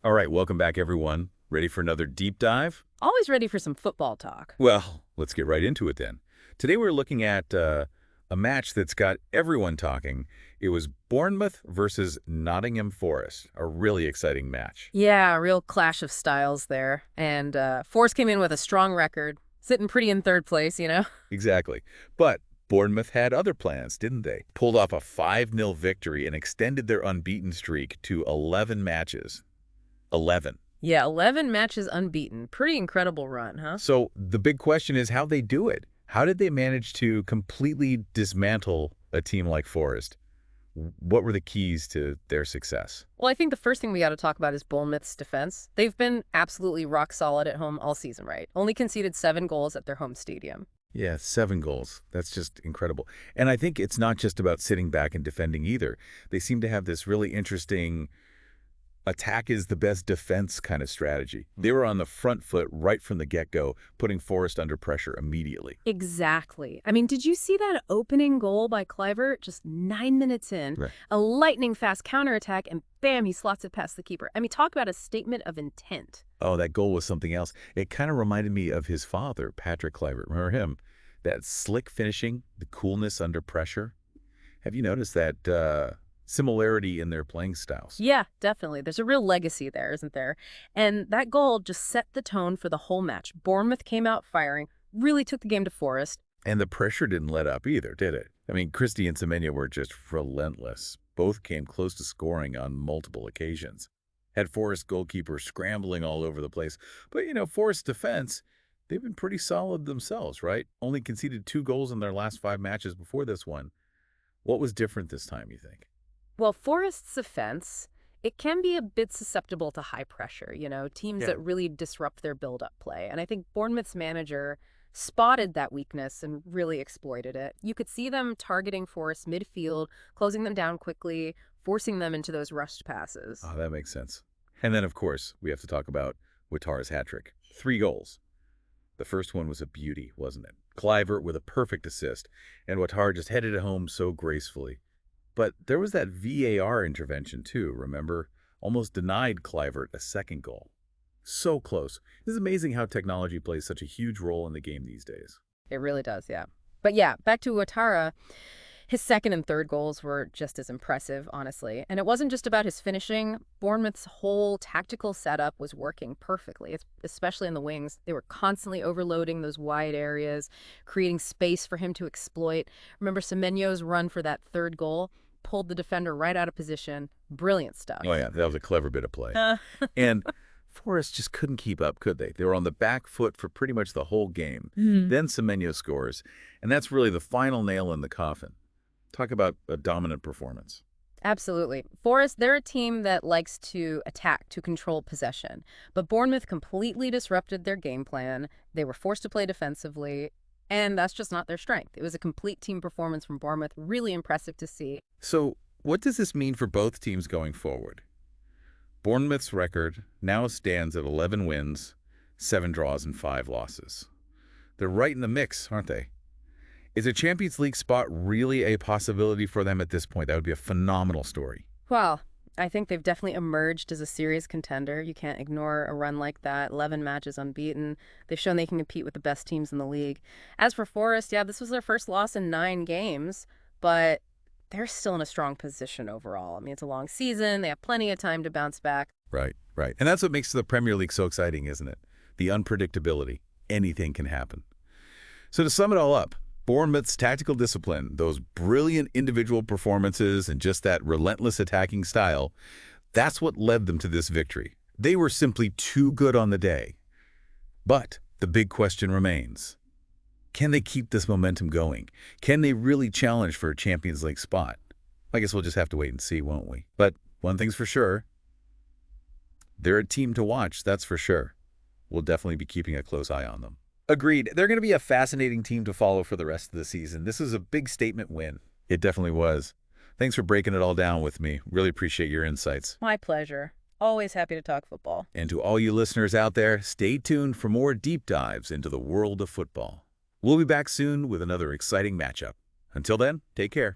All right, welcome back, everyone. Ready for another deep dive? Always ready for some football talk. Well, let's get right into it then. Today we're looking at a match that's got everyone talking. It was Bournemouth versus Nottingham Forest, a really exciting match. Yeah, real clash of styles there. And Force came in with a strong record, sitting pretty in third place. Exactly. But Bournemouth had other plans, didn't they? Pulled off a 5-0 victory and extended their unbeaten streak to 11 matches. 11. Yeah, 11 matches unbeaten. Pretty incredible run, huh? So the big question is how they do it. How did they manage to completely dismantle a team like Forest? What were the keys to their success? Well, I think the first thing we got to talk about is Bournemouth's defense. They've been absolutely rock solid at home all season, right? Only conceded 7 goals at their home stadium. Yeah, 7 goals. That's just incredible. And I think it's not just about sitting back and defending either. They seem to have this really interesting attack is the best defense kind of strategy. They were on the front foot right from the get-go, putting Forest under pressure immediately. Exactly. I mean, did you see that opening goal by Kluivert just 9 minutes in? Right. A lightning-fast counterattack, and bam, he slots it past the keeper. I mean, talk about a statement of intent. Oh, that goal was something else. It kind of reminded me of his father, Patrick Kluivert. Remember him? That slick finishing, the coolness under pressure. Have you noticed that similarity in their playing styles? Yeah, definitely. There's a real legacy there, isn't there? And that goal just set the tone for the whole match. Bournemouth came out firing, really took the game to Forest. And the pressure didn't let up either, did it? I mean, Christie and Semenya were just relentless. Both came close to scoring on multiple occasions. Had Forest goalkeeper scrambling all over the place. But, Forest defense, they've been pretty solid themselves, right? Only conceded 2 goals in their last 5 matches before this one. What was different this time, you think? Well, Forest's offense, it can be a bit susceptible to high pressure, teams Yeah. that really disrupt their build-up play. And I think Bournemouth's manager spotted that weakness and really exploited it. You could see them targeting Forest midfield, closing them down quickly, forcing them into those rushed passes. Oh, that makes sense. And then, of course, we have to talk about Ouattara's hat trick. 3 goals. The first one was a beauty, wasn't it? Kluivert with a perfect assist, and Ouattara just headed it home so gracefully. But there was that VAR intervention too, remember? Almost denied Kluivert a second goal. So close. This is amazing how technology plays such a huge role in the game these days. It really does, yeah. But yeah, back to Ouattara. His second and third goals were just as impressive, honestly. And it wasn't just about his finishing. Bournemouth's whole tactical setup was working perfectly, especially in the wings. They were constantly overloading those wide areas, creating space for him to exploit. Remember Semenyo's run for that third goal? Pulled the defender right out of position. Brilliant stuff. Oh yeah, that was a clever bit of play. And Forrest just couldn't keep up, could they? They were on the back foot for pretty much the whole game. Then Semenyo scores, and that's really the final nail in the coffin. Talk about a dominant performance. Absolutely. Forest, they're a team that likes to attack, to control possession. But Bournemouth completely disrupted their game plan. They were forced to play defensively, and that's just not their strength. It was a complete team performance from Bournemouth. Really impressive to see. So what does this mean for both teams going forward? Bournemouth's record now stands at 11 wins, 7 draws, and 5 losses. They're right in the mix, aren't they? Is a Champions League spot really a possibility for them at this point? That would be a phenomenal story. Well, I think they've definitely emerged as a serious contender. You can't ignore a run like that. 11 matches unbeaten. They've shown they can compete with the best teams in the league. As for Forest, yeah, this was their first loss in 9 games, but they're still in a strong position overall. I mean, it's a long season. They have plenty of time to bounce back. Right, right. And that's what makes the Premier League so exciting, isn't it? The unpredictability. Anything can happen. So to sum it all up, Bournemouth's tactical discipline, those brilliant individual performances, and just that relentless attacking style, that's what led them to this victory. They were simply too good on the day. But the big question remains. Can they keep this momentum going? Can they really challenge for a Champions League spot? I guess we'll just have to wait and see, won't we? But one thing's for sure. They're a team to watch, that's for sure. We'll definitely be keeping a close eye on them. Agreed. They're going to be a fascinating team to follow for the rest of the season. This is a big statement win. It definitely was. Thanks for breaking it all down with me. Really appreciate your insights. My pleasure. Always happy to talk football. And to all you listeners out there, stay tuned for more deep dives into the world of football. We'll be back soon with another exciting matchup. Until then, take care.